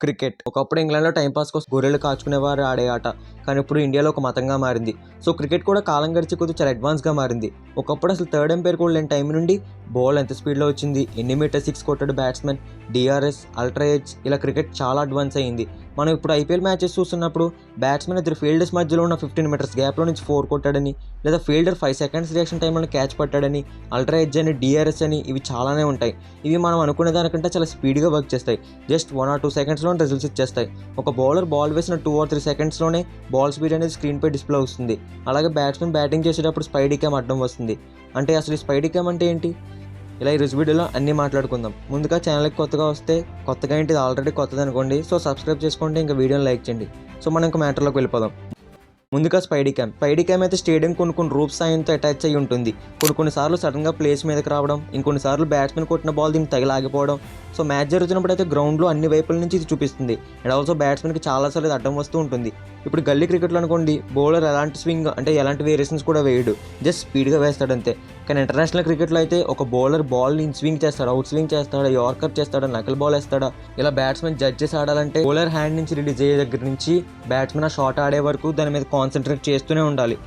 Cricket ఒకప్పుడు ఇంగ్లాండ్లో timepass కోసం గొర్రెలు కాచుకునేవారు ఆడే ఆట, కానీ ఇప్పుడు ఇండియాలో ఒక మతంగా మారింది. సో క్రికెట్ కూడా కాలం గడిచే కొద్ది చాలా అడ్వాన్స్గా మారింది. ఒకప్పుడు అసలు థర్డ్ ఎంపైర్ కూడా లేని టైం నుండి బాల్ ఎంత స్పీడ్లో వచ్చింది, ఎన్ని మీటర్ సిక్స్ కొట్టాడు బ్యాట్స్మెన్, డిఆర్ఎస్, అల్ట్రా ఎడ్జ్, ఇలా క్రికెట్ చాలా అడ్వాన్స్ అయ్యింది. మనం ఇప్పుడు ఐపీఎల్ మ్యాచెస్ చూస్తున్నప్పుడు బ్యాట్స్మెన్ ఇద్దరు ఫీల్డర్స్ మధ్యలో ఉన్న 15 మీటర్స్ గ్యాప్లో నుంచి 4 కొట్టాడని, లేదా ఫీల్డర్ 5 సెకండ్స్ రియాక్షన్ టైంలో క్యాచ్ పట్టాడని, అల్ట్రా ఎడ్జ్ అని, డిఆర్ఎస్ అని, ఇవి చాలానే ఉంటాయి. ఇవి మనం అనుకునే దానికంటే చాలా స్పీడ్గా వర్క్ చేస్తాయి. జస్ట్ 1 or 2 సెకండ్స్లో రిజల్ట్స్ ఇచ్చేస్తాయి. ఒక బౌలర్ బాల్ వేసిన 2 or 3 సెకండ్స్లోనే బాల్ స్పీడ్ అనేది స్క్రీన్పై డిస్ప్లే వస్తుంది. అలాగే బ్యాట్స్మెన్ బ్యాటింగ్ చేసేటప్పుడు స్పైడీ క్యామ్ అడ్డం వస్తుంది. అంటే అసలు ఈ స్పైడీ క్యామ్ అంటే ఏంటి? ఇలా ఈ రోజు వీడియోలో అన్నీ మాట్లాడుకుందాం. ముందుగా ఛానల్కి కొత్తగా వస్తే, కొత్తగా ఏంటి ఇది ఆల్రెడీ కొత్తది అనుకోండి, సో సబ్స్క్రైబ్ చేసుకోండి, ఇంకా వీడియోని లైక్ చేయండి. సో మనం ఇంకా మ్యాటర్లోకి వెళ్ళిపోదాం. ముందుగా స్పైడీ క్యామ్ అయితే స్టేడియం కొన్ని రూప్స్ సాయంతో అటాచ్ అయ్యి ఉంటుంది. కొన్నిసార్లు సడన్గా ప్లేస్ మీదకి రావడం, ఇంకొన్నిసార్లు బ్యాట్స్మెన్ కొట్టిన బాల్ దీనికి తగిలాగిపోవడం. సో మ్యాచ్ జరుగుతున్నప్పుడు అయితే గ్రౌండ్లో అన్ని వైపుల నుంచి ఇది చూపిస్తుంది. అండ్ ఆల్సో బ్యాట్స్మెన్కి చాలాసార్లు అడ్డం వస్తూ ఉంటుంది. ఇప్పుడు గల్లీ క్రికెట్లో అనుకోండి, బౌలర్ ఎలాంటి స్వింగ్ అంటే ఎలాంటి వేరియేషన్స్ కూడా వేయడు, జస్ట్ స్పీడ్గా వేస్తాడంతే. కానీ ఇంటర్నేషనల్ క్రికెట్లో అయితే ఒక బౌలర్ బాల్ని స్వింగ్ చేస్తాడు, అవుట్ స్వింగ్ చేస్తాడా, యార్కర్ చేస్తాడా, నకల్ బాల్ వేస్తాడా, ఇలా బ్యాట్స్మెన్ జడ్జ్ చేసి ఆడాలంటే బౌలర్ హ్యాండ్ నుంచి రిలీజ్ అయ్యే దగ్గర నుంచి బ్యాట్స్మెన్ ఆ షాట్ ఆడే వరకు దాని మీద కాన్సన్ట్రేట్ చేస్తూనే ఉండాలి.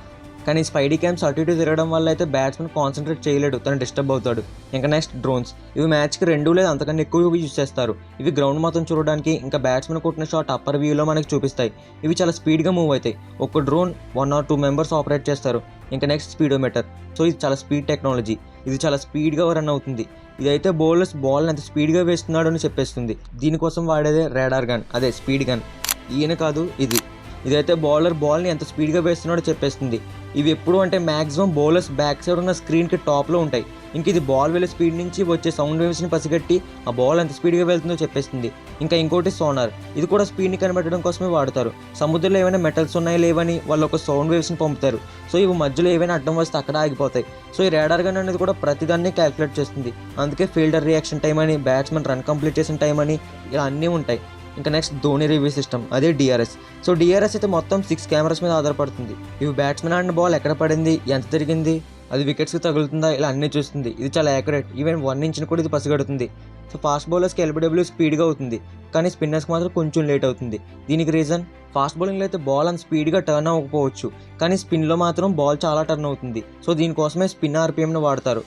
కానీ స్పైడీ క్యామ్స్ అటు ఇటు తిరగడం వల్ల అయితే బ్యాట్స్మెన్ కాన్సన్ట్రేట్ చేయలేడు, తను డిస్టర్బ్ అవుతాడు. ఇంకా నెక్స్ట్ డ్రోన్స్. ఇవి మ్యాచ్కి 2 లేదా అంతకన్నా ఎక్కువ యూజ్ చేస్తారు. ఇవి గ్రౌండ్ మొత్తం చూడడానికి, ఇంకా బ్యాట్స్మెన్ కొట్టిన షాట్ అప్పర్ వ్యూలో మనకి చూపిస్తాయి. ఇవి చాలా స్పీడ్గా మూవ్ అవుతాయి. ఒక డ్రోన్ 1 or 2 మెంబర్స్ ఆపరేట్ చేస్తారు. ఇంకా నెక్స్ట్ స్పీడోమీటర్. సో ఇది చాలా స్పీడ్ టెక్నాలజీ. ఇది చాలా స్పీడ్గా రన్ అవుతుంది. ఇదైతే బౌలర్స్ బాల్ ఎంత స్పీడ్గా వేస్తున్నాడు అని చెప్పేస్తుంది. దీనికోసం వాడేదే రాడార్ గన్, అదే స్పీడ్ గన్. ఈయన కాదు, ఇదైతే బౌలర్ బాల్ని ఎంత స్పీడ్గా వేస్తున్నాడో చెప్పేస్తుంది. ఇవి ఎప్పుడు అంటే మ్యాక్సిమం బౌలర్స్ బ్యాక్ సైడ్ ఉన్న స్క్రీన్కి టాప్లో ఉంటాయి. ఇంక ఇది బాల్ వెళ్ళే స్పీడ్ నుంచి వచ్చే సౌండ్ వేవ్స్ని పసిగట్టి ఆ బాల్ ఎంత స్పీడ్గా వెళ్తుందో చెప్పేస్తుంది. ఇంకా ఇంకోటి సోనార్. ఇది కూడా స్పీడ్ని కనిపెట్టడం కోసమే వాడతారు. సముద్రంలో ఏమైనా మెటల్స్ ఉన్నాయా లేవని వాళ్ళు ఒక సౌండ్ వేవ్స్ని పంపుతారు. సో ఇవి మధ్యలో ఏమైనా అడ్డం వస్తే అక్కడ ఆగిపోతాయి. సో ఈ రాడార్ గన్ అనేది కూడా ప్రతిదాన్ని క్యాలిక్యులేట్ చేస్తుంది. అందుకే ఫీల్డర్ రియాక్షన్ టైం అని, బ్యాట్స్మెన్ రన్ కంప్లీట్ చేసిన టైం అని, ఇలా అన్నీ ఉంటాయి. ఇంకా నెక్స్ట్ ధోని రివ్యూ సిస్టమ్, అదే డిఆర్ఎస్. సో డిఆర్ఎస్ అయితే మొత్తం 6 కెమెరాస్ మీద ఆధారపడుతుంది. ఇవి బ్యాట్స్మెన్ ఆడిన బాల్ ఎక్కడ పడింది, ఎంత తిరిగింది, అది వికెట్స్కి తగులుతుందా, ఇలా అన్నీ చూస్తుంది. ఇది చాలా యాక్యురేట్. ఈవెన్ 1 inch కూడా ఇది పసిగడుతుంది. సో ఫాస్ట్ బౌలర్స్కి ఎల్బిడబ్ల్యూ స్పీడ్గా అవుతుంది, కానీ స్పిన్నర్స్కి మాత్రం కొంచెం లేట్ అవుతుంది. దీనికి రీజన్, ఫాస్ట్ బౌలింగ్లో అయితే బాల్ అంత స్పీడ్గా టర్న్ అవ్వకపోవచ్చు, కానీ స్పిన్లో మాత్రం బాల్ చాలా టర్న్ అవుతుంది. సో దీనికోసమే స్పిన్ ఆర్పిఎంను వాడతారు.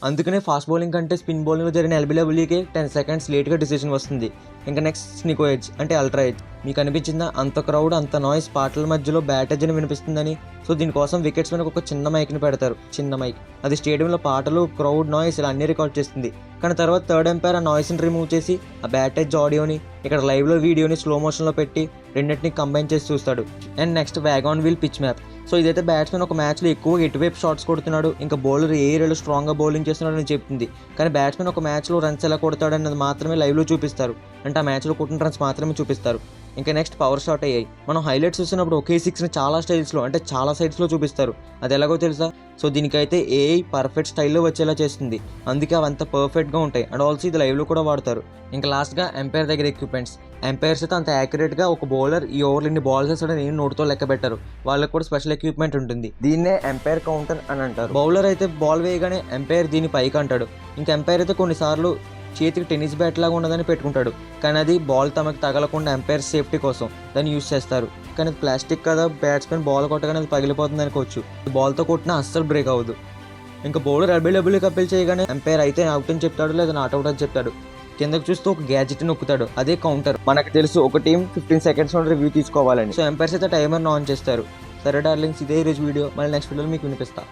అందుకనే ఫాస్ట్ బౌలింగ్ కంటే స్పిన్ బౌలింగ్లో జరిగిన ఎల్బిడబ్ల్యూకే 10 seconds లేట్గా డిసిషన్ వస్తుంది. ఇంకా నెక్స్ట్ స్నికో ఎడ్జ్ అంటే అల్ట్రా ఎడ్జ్. మీకు అనిపించిందా అంత క్రౌడ్, అంత నాయిస్, పాటల మధ్యలో బ్యాట్ ఎడ్జ్ అని వినిపిస్తుందని? సో దీనికోసం వికెట్స్ వెనక ఒక చిన్న మైక్ని పెడతారు, చిన్న మైక్. అది స్టేడియంలో పాటలు, క్రౌడ్ నాయిస్ ఇలా అన్నీ రికార్డ్ చేస్తుంది. కానీ తర్వాత థర్డ్ ఎంపైర్ ఆ నాయిస్ని రిమూవ్ చేసి ఆ బ్యాట్ ఎడ్జ్ ఆడియోని ఇక్కడ లైవ్లో వీడియోని స్లో మోషన్లో పెట్టి రెండింటిని కంబైన్ చేసి చూస్తాడు. And next wagon wheel pitch map. So ఇదైతే బ్యాట్స్మెన్ ఒక మ్యాచ్లో ఎక్కువగా ఎటువైపు షాట్స్ కొడుతున్నాడు, ఇంకా బౌలర్ ఏ ఏరియాలో స్ట్రాంగ్గా బౌలింగ్ చేస్తున్నాడు అని చెప్తుంది. కానీ బ్యాట్స్మెన్ ఒక మ్యాచ్లో రన్స్ ఎలా కొడతాడు అన్నది మాత్రమే లైవ్లో చూపిస్తారు, అంటే ఆ మ్యాచ్లో కొట్టిన రన్స్ మాత్రమే చూపిస్తారు. ఇంకా నెక్స్ట్ పవర్ షాట్ అయ్యాయి. మనం హైలైట్స్ చూసినప్పుడు ఒకే 6ని చాలా స్టైల్స్లో, అంటే చాలా సైడ్స్లో చూపిస్తారు. అది ఎలాగో తెలుసా? సో దీనికైతే ఏఐ పర్ఫెక్ట్ స్టైల్లో వచ్చేలా చేస్తుంది, అందుకే అవంతా పర్ఫెక్ట్గా ఉంటాయి. అండ్ ఆల్సో ఇది లైవ్లో కూడా వాడతారు. ఇంకా లాస్ట్గా ఎంపైర్ దగ్గర ఎక్విప్మెంట్స్. ఎంపైర్స్ అయితే అంత యాక్యురేట్గా ఒక బౌలర్ ఈ ఓవర్లు ఇన్ని బాల్స్ వేస్తాడని నేను నోటుతో లెక్క పెట్టారు. వాళ్ళకి కూడా స్పెషల్ ఎక్విప్మెంట్ ఉంటుంది, దీన్నే ఎంపైర్ కౌంటర్ అని అంటారు. బౌలర్ అయితే బాల్ వేయగానే ఎంపైర్ దీని పైకి అంటాడు. ఇంకా ఎంపైర్ అయితే కొన్నిసార్లు చేతికి టెన్నిస్ బ్యాట్ లాగా ఉన్నదని పెట్టుకుంటాడు, కానీ అది బాల్ తమకు తగలకుండా ఎంపైర్ సేఫ్టీ కోసం దాన్ని యూజ్ చేస్తారు. కానీ అది ప్లాస్టిక్ కదా, బ్యాట్స్మెన్ బాల్ కొట్టగానే అది పగిలిపోతుంది అనుకోవచ్చు. బాల్తో కొట్టినా అస్సలు బ్రేక్ అవ్వదు. ఇంకా బౌలర్ ఎల్బిడబ్ల్యూ అప్పీల్ చేయగానే ఎంపైర్ అయితే అవుట్ అని చెప్తాడు, లేదా నాట్ అవుట్ అని చెప్తాడు. కిందకు చూస్తూ ఒక గ్యాజెట్ నొక్కుతాడు, అదే కౌంటర్. మనకు తెలుసు ఒక టీం 15 seconds రివ్యూ తీసుకోవాలని. సో ఎంపైర్స్ అయితే టైమర్ని ఆన్ చేస్తారు. సరే డార్లింగ్స్, ఇదే ఈరోజు వీడియో. మళ్ళీ నెక్స్ట్ వీడియోలో మీకు వినిపిస్తా.